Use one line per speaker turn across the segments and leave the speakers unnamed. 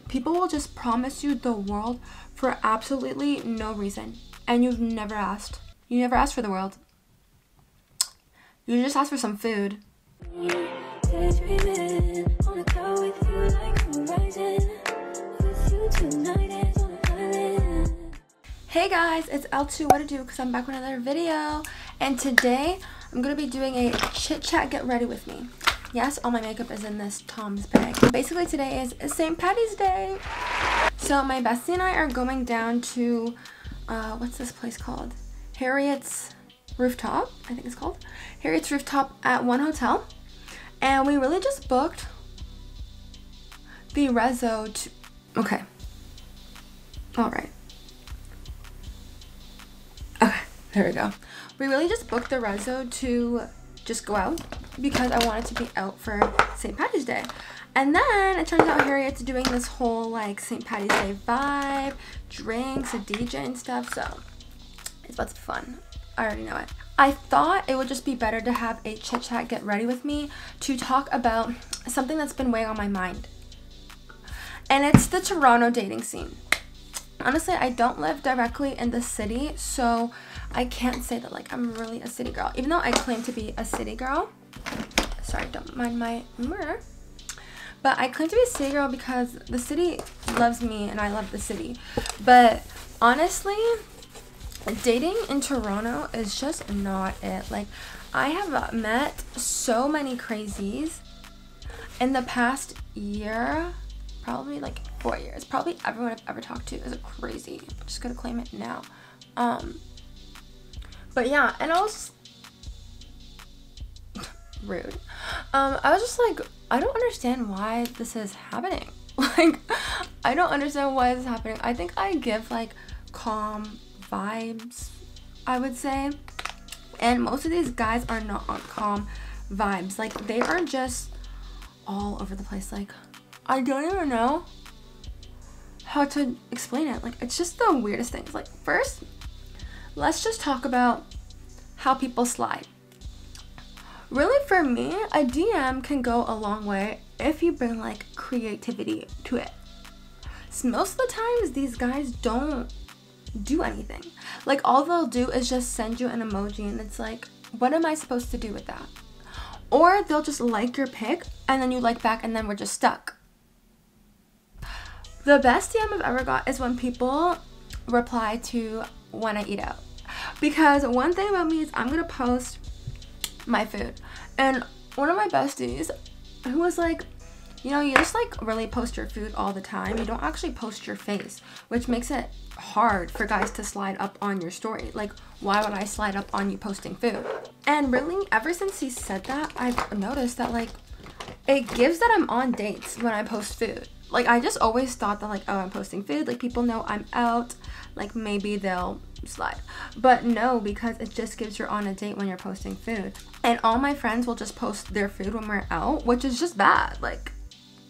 People will just promise you the world for absolutely no reason. And you've never asked. You never asked for the world. You just asked for some food. Hey guys, it's L2 What to Do, because I'm back with another video. And today, I'm going to be doing a chit chat get ready with me. Yes, all my makeup is in this Tom's bag. Basically, today is St. Patty's Day. So my bestie and I are going down to, what's this place called? Harriet's Rooftop, I think it's called. Harriet's Rooftop at one hotel. And we really just booked the reso to, okay. Alright. Okay, there we go. We really just booked the reso to just go out because I wanted to be out for St. Patty's Day. And then it turns out Harriet's doing this whole like St. Patty's Day vibe, drinks, a DJ and stuff, so it's about to be fun. I already know it. I thought it would just be better to have a chit chat get ready with me to talk about something that's been weighing on my mind. And it's the Toronto dating scene. Honestly, I don't live directly in the city, so I can't say that like I'm really a city girl, even though I claim to be a city girl. Sorry, don't mind my mirror. But I claim to be a city girl because the city loves me and I love the city. But honestly, dating in Toronto is just not it. Like, I have met so many crazies in the past year, probably like 4 years. Probably everyone I've ever talked to is a crazy. I'm just gonna claim it now. But yeah, and I was rude. I was just like, I don't understand why this is happening. Like, I don't understand why this is happening. I think I give like calm vibes, I would say. And most of these guys are not on calm vibes. Like, they are just all over the place. Like, I don't even know how to explain it. Like, it's just the weirdest things. Like, first, let's just talk about how people slide. Really, for me, a DM can go a long way if you bring like creativity to it. So most of the times, these guys don't do anything. Like, all they'll do is just send you an emoji and it's like, what am I supposed to do with that? Or they'll just like your pic and then you like back and then we're just stuck. The best DM I've ever got is when people reply to when I eat out. Because one thing about me is I'm gonna post my food. And one of my besties who was like, you know, you just like really post your food all the time. You don't actually post your face, which makes it hard for guys to slide up on your story. Like, why would I slide up on you posting food? And really, ever since he said that, I've noticed that like it gives that I'm on dates when I post food. Like, I just always thought that like, oh, I'm posting food, like people know I'm out, like maybe they'll slide. But no, because it just gives you're on a date when you're posting food. And all my friends will just post their food when we're out, which is just bad. Like,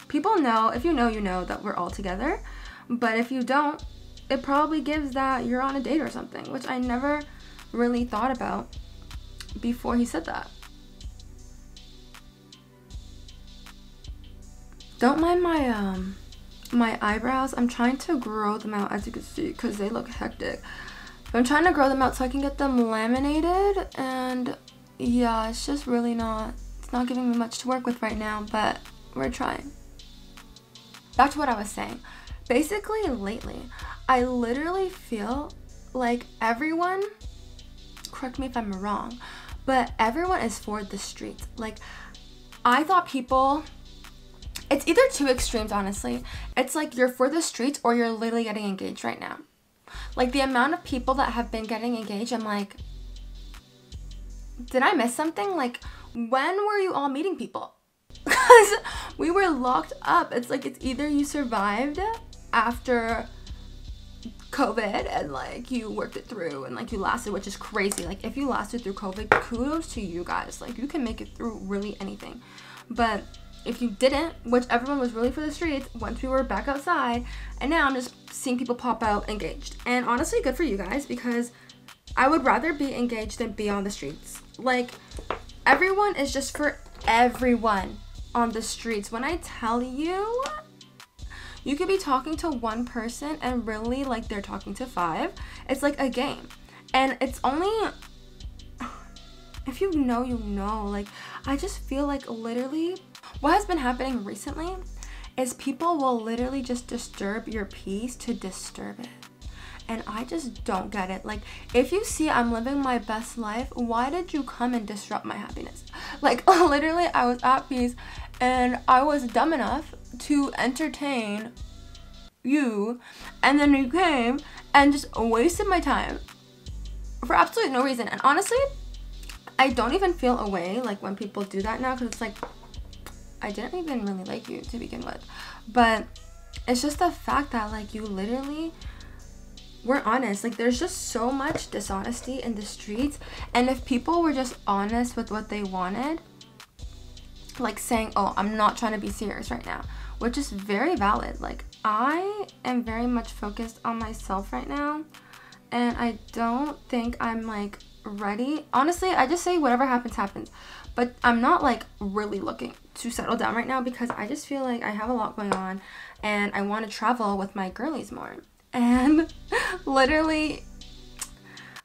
people know, if you know, you know that we're all together. But if you don't, it probably gives that you're on a date or something, which I never really thought about before he said that. Don't mind my eyebrows. I'm trying to grow them out, as you can see, because they look hectic. But I'm trying to grow them out so I can get them laminated, and yeah, it's just really not, it's not giving me much to work with right now, but we're trying. Back to what I was saying. Basically, lately, I literally feel like everyone, correct me if I'm wrong, but everyone is for the streets. Like, I thought people, it's either two extremes, honestly. It's like you're for the streets or you're literally getting engaged right now. Like, the amount of people that have been getting engaged, I'm like, did I miss something? Like, when were you all meeting people? Because we were locked up. It's like, it's either you survived after COVID and like you worked it through and like you lasted, which is crazy. Like, if you lasted through COVID, kudos to you guys. Like, you can make it through really anything. But if you didn't, which everyone was really for the streets once we were back outside, and now I'm just seeing people pop out engaged. And honestly, good for you guys, because I would rather be engaged than be on the streets. Like, everyone is just for everyone on the streets. When I tell you, You could be talking to one person and really like they're talking to 5. It's like a game. And it's only, if you know, you know. Like, I just feel like literally what has been happening recently is people will literally just disturb your peace to disturb it. And I just don't get it. Like, if you see I'm living my best life, why did you come and disrupt my happiness? Like, literally, I was at peace and I was dumb enough to entertain you, and then you came and just wasted my time for absolutely no reason. And honestly, I don't even feel a way like when people do that now, because it's like, I didn't even really like you to begin with. But it's just the fact that like you literally, we're honest. Like, there's just so much dishonesty in the streets, and if people were just honest with what they wanted, like saying, oh, I'm not trying to be serious right now, which is very valid. Like, I am very much focused on myself right now, and I don't think I'm like ready. Honestly, I just say whatever happens happens, but I'm not like really looking to settle down right now, because I just feel like I have a lot going on and I want to travel with my girlies more. And literally,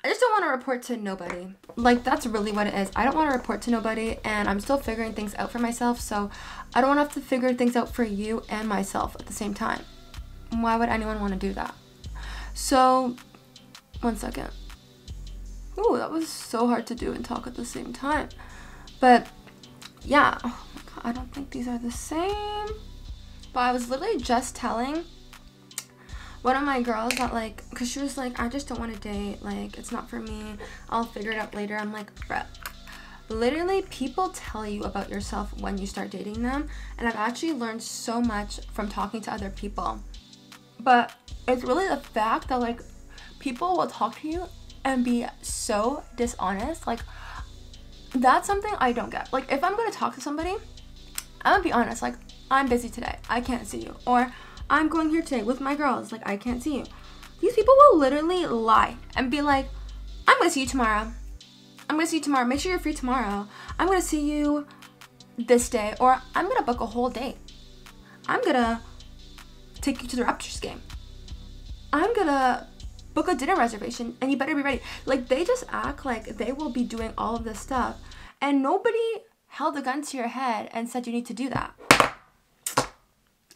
I just don't want to report to nobody. Like, that's really what it is. I don't want to report to nobody, and I'm still figuring things out for myself, so I don't want to have to figure things out for you and myself at the same time. Why would anyone want to do that? So, one second. Ooh, that was so hard to do and talk at the same time. But, yeah. Oh my god, I don't think these are the same. But I was literally just telling one of my girls that, like, because she was like, I just don't want to date, like, it's not for me, I'll figure it out later. I'm like, bruh, literally people tell you about yourself when you start dating them, and I've actually learned so much from talking to other people. But it's really the fact that like people will talk to you and be so dishonest. Like, that's something I don't get. Like, if I'm gonna talk to somebody, I'm gonna be honest, like, I'm busy today, I can't see you, or I'm going here today with my girls, like, I can't see you. These people will literally lie and be like, I'm gonna see you tomorrow. I'm gonna see you tomorrow. Make sure you're free tomorrow. I'm gonna see you this day, or I'm gonna book a whole date. I'm gonna take you to the Raptors game. I'm gonna book a dinner reservation, and you better be ready. Like, they just act like they will be doing all of this stuff, and nobody held a gun to your head and said you need to do that.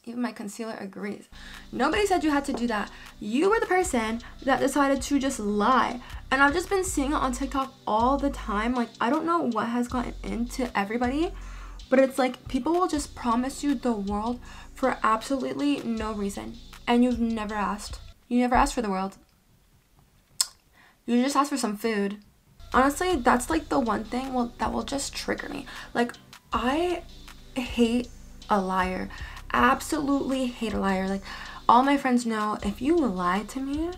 Even my concealer agrees. Nobody said you had to do that. You were the person that decided to just lie. And I've just been seeing it on TikTok all the time. Like, I don't know what has gotten into everybody, but it's like people will just promise you the world for absolutely no reason. And you've never asked. You never asked for the world. You just asked for some food. Honestly, that's like the one thing that will just trigger me. Like, I hate a liar. Absolutely hate a liar. Like, all my friends know, if you lie to me,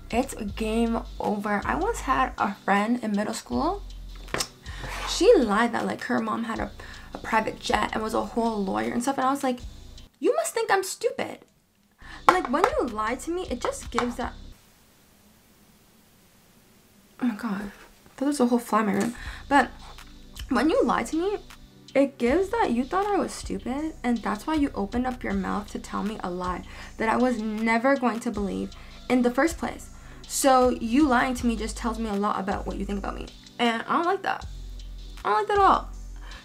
it's game over. I once had a friend in middle school. She lied that like her mom had a private jet and was a whole lawyer and stuff, and I was like, you must think I'm stupid. Like, when you lie to me, it just gives that, oh my god, there was a whole fly in my room. But when you lie to me, it gives that you thought I was stupid, and that's why you opened up your mouth to tell me a lie that I was never going to believe in the first place. So you lying to me just tells me a lot about what you think about me, and I don't like that. I don't like that at all.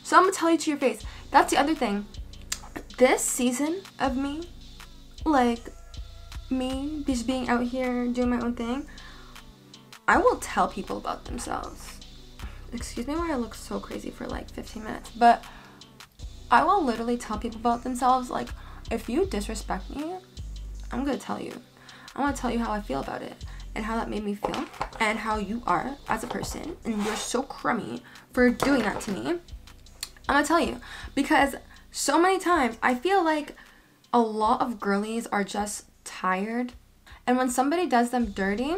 So I'm gonna tell you to your face. That's the other thing. This season of me, like me just being out here doing my own thing, I will tell people about themselves. Excuse me why I look so crazy for like 15 minutes, but I will literally tell people about themselves. Like, if you disrespect me, I'm gonna tell you. I want to tell you how I feel about it, and how that made me feel, and how you are as a person, and you're so crummy for doing that to me. I'm gonna tell you, because so many times I feel like a lot of girlies are just tired, and when somebody does them dirty,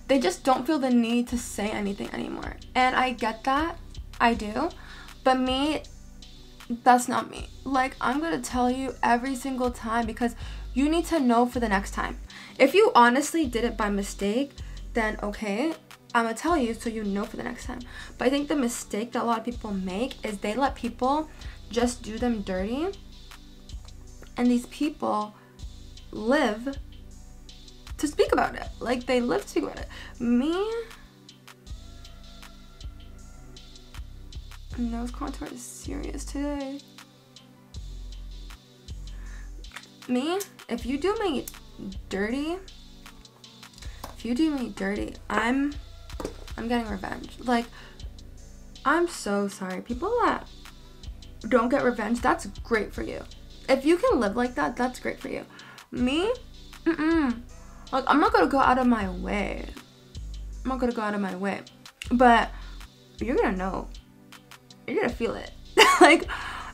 they just don't feel the need to say anything anymore. And I get that, I do, but me, that's not me. Like, I'm gonna tell you every single time, because you need to know for the next time. If you honestly did it by mistake, then okay, I'm gonna tell you so you know for the next time. But I think the mistake that a lot of people make is they let people just do them dirty, And these people live to speak about it. Like, they live to speak about it. Me, nose contour is serious today. Me, if you do me dirty, I'm getting revenge. Like, I'm so sorry. People that don't get revenge, that's great for you. If you can live like that, that's great for you. Me, like, I'm not gonna go out of my way. But you're gonna know. You're gonna feel it. Like,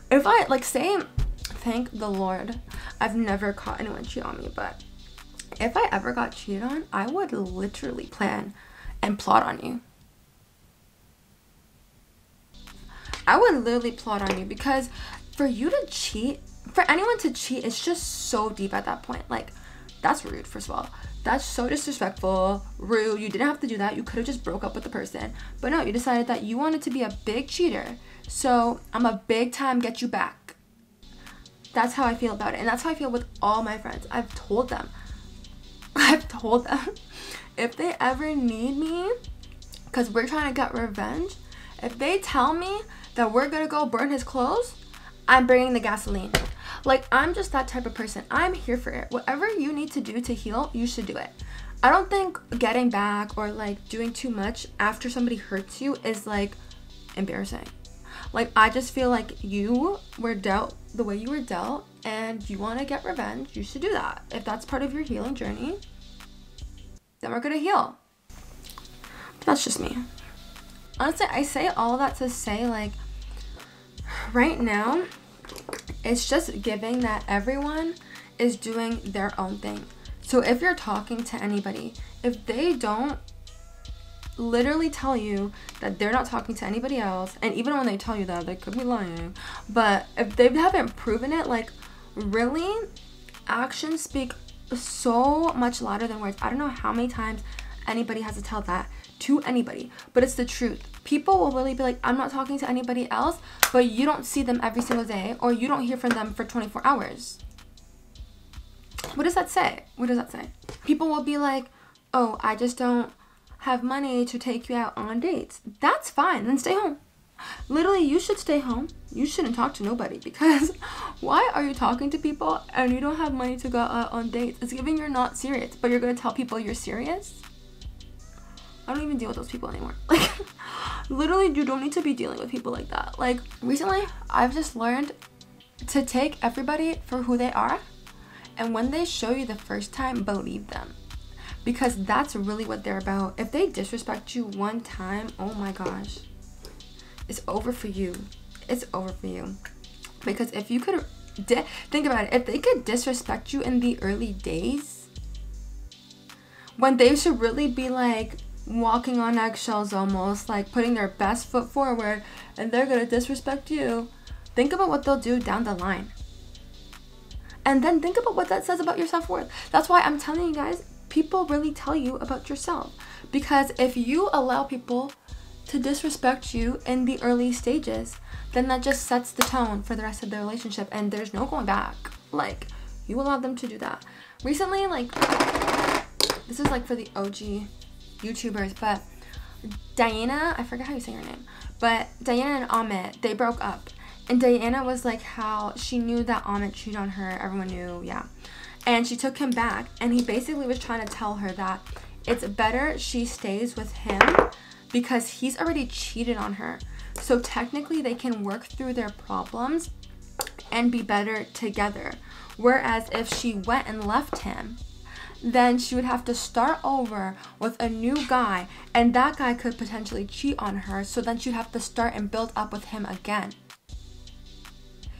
if I, like, say, thank the Lord, I've never caught anyone cheat on me, but if I ever got cheated on, I would literally plan and plot on you. I would literally plot on you, because for you to cheat, for anyone to cheat, it's just so deep at that point. Like, that's rude, first of all. That's so disrespectful, rude. You didn't have to do that. You could have just broke up with the person. But no, you decided that you wanted to be a big cheater. So I'm a big time get you back. That's how I feel about it. And that's how I feel with all my friends. I've told them if they ever need me, because we're trying to get revenge, if they tell me that we're gonna go burn his clothes, I'm bringing the gasoline. Like, I'm just that type of person. I'm here for it. Whatever you need to do to heal, you should do it. I don't think getting back or, like, doing too much after somebody hurts you is, like, embarrassing. Like, I just feel like you were dealt the way you were dealt, and you want to get revenge, you should do that. If that's part of your healing journey, then we're gonna heal. That's just me. Honestly, I say all of that to say, like, right now, it's just giving that everyone is doing their own thing. So if you're talking to anybody, if they don't literally tell you that they're not talking to anybody else, and even when they tell you that, they could be lying, but if they haven't proven it, like, really, actions speak so much louder than words. I don't know how many times anybody has to tell that to anybody, but it's the truth. People will really be like, I'm not talking to anybody else, but you don't see them every single day, or you don't hear from them for 24 hours. What does that say? What does that say? People will be like, oh, I just don't have money to take you out on dates. That's fine, then stay home. Literally, you should stay home. You shouldn't talk to nobody, because why are you talking to people and you don't have money to go out on dates? It's giving you're not serious, but you're gonna tell people you're serious? I don't even deal with those people anymore. Like, literally, you don't need to be dealing with people like that. Like, recently, I've just learned to take everybody for who they are, and when they show you the first time, believe them. Because that's really what they're about. If they disrespect you one time, oh my gosh, it's over for you. It's over for you. Because if you could think about it, if they could disrespect you in the early days, when they should really be like walking on eggshells, almost like putting their best foot forward, and they're gonna disrespect you, think about what they'll do down the line. And then think about what that says about your self-worth. That's why I'm telling you guys, people really tell you about yourself. Because if you allow people to disrespect you in the early stages, then that just sets the tone for the rest of the relationship, and there's no going back. Like, you allow them to do that. Recently, like, this is like for the OG YouTubers, but Diana, I forget how you say her name, but Diana and Amit, they broke up. And Diana was like how she knew that Amit cheated on her, everyone knew, yeah. And she took him back, and he basically was trying to tell her that it's better she stays with him because he's already cheated on her. So technically they can work through their problems and be better together. Whereas if she went and left him, then she would have to start over with a new guy, and that guy could potentially cheat on her, so then she'd have to start and build up with him again.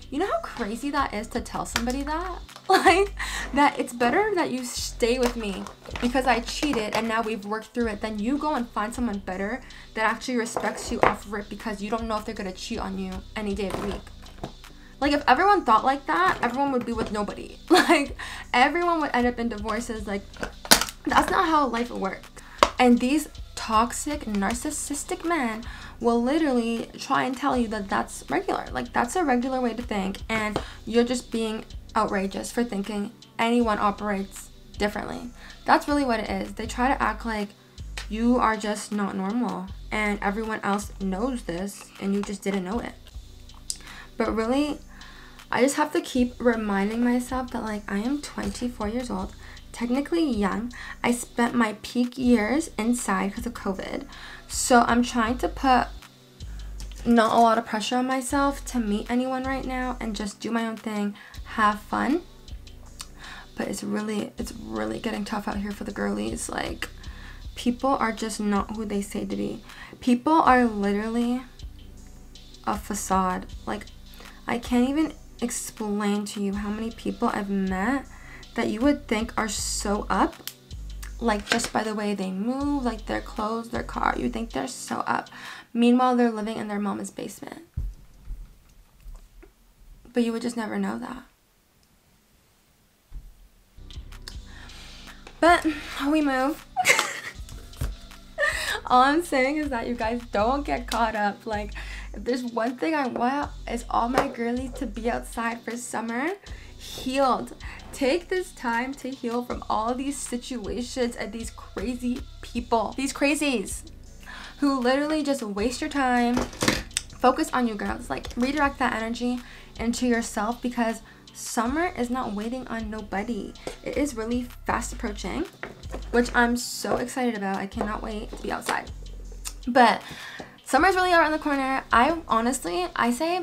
You know how crazy that is to tell somebody that? Like, that it's better that you stay with me because I cheated and now we've worked through it, then you go and find someone better that actually respects you off rip because you don't know if they're gonna cheat on you any day of the week. Like, if everyone thought like that, everyone would be with nobody. Like, everyone would end up in divorces. Like, that's not how life would work. And these toxic, narcissistic men will literally try and tell you that that's regular. Like, that's a regular way to think, and you're just being outrageous for thinking anyone operates differently. That's really what it is. They try to act like you are just not normal and everyone else knows this and you just didn't know it. But really, I just have to keep reminding myself that like I am 24 years old, technically young. I spent my peak years inside because of COVID. So I'm trying to put not a lot of pressure on myself to meet anyone right now and just do my own thing, have fun. But it's really getting tough out here for the girlies. Like, people are just not who they say to be. People are literally a facade. Like, I can't even explain to you how many people I've met that you would think are so up, like just by the way they move, like their clothes, their car, you think they're so up. Meanwhile, they're living in their mama's basement. But you would just never know that. But we move. All I'm saying is that you guys don't get caught up. Like, if there's one thing I want, is all my girlies to be outside for summer healed. Take this time to heal from all these situations and these crazy people, these crazies who literally just waste your time. Focus on you girls. Like, redirect that energy into yourself, because summer is not waiting on nobody. It is really fast approaching, which I'm so excited about. I cannot wait to be outside. But summer's really around the corner. I say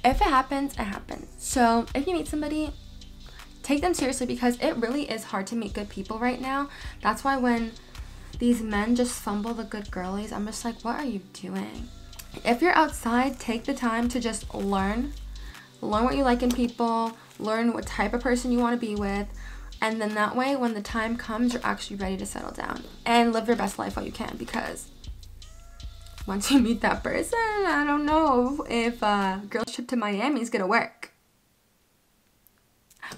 if it happens, it happens. So if you meet somebody, take them seriously, because it really is hard to meet good people right now. That's why when these men just fumble the good girlies, I'm just like, what are you doing? If you're outside, take the time to just learn what you like in people, learn what type of person you want to be with, and then that way when the time comes, you're actually ready to settle down and live your best life while you can. Because once you meet that person, I don't know if a girl's trip to Miami is gonna work.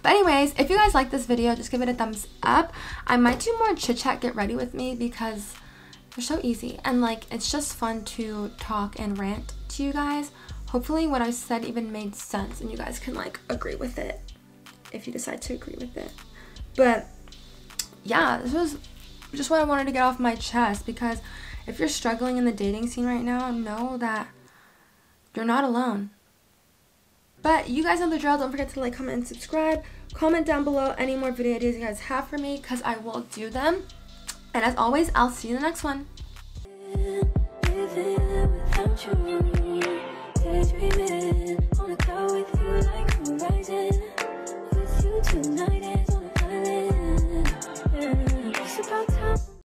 But anyways, if you guys like this video, just give it a thumbs up. I might do more chit chat get ready with me, because they're so easy and like it's just fun to talk and rant to you guys. Hopefully what I said even made sense and you guys can like agree with it if you decide to agree with it. But yeah, this was just what I wanted to get off my chest, because if you're struggling in the dating scene right now, know that you're not alone. But you guys know the drill. Don't forget to like, comment, and subscribe. Comment down below any more video ideas you guys have for me, because I will do them. And as always, I'll see you in the next one. Tonight is on an island. It's about time.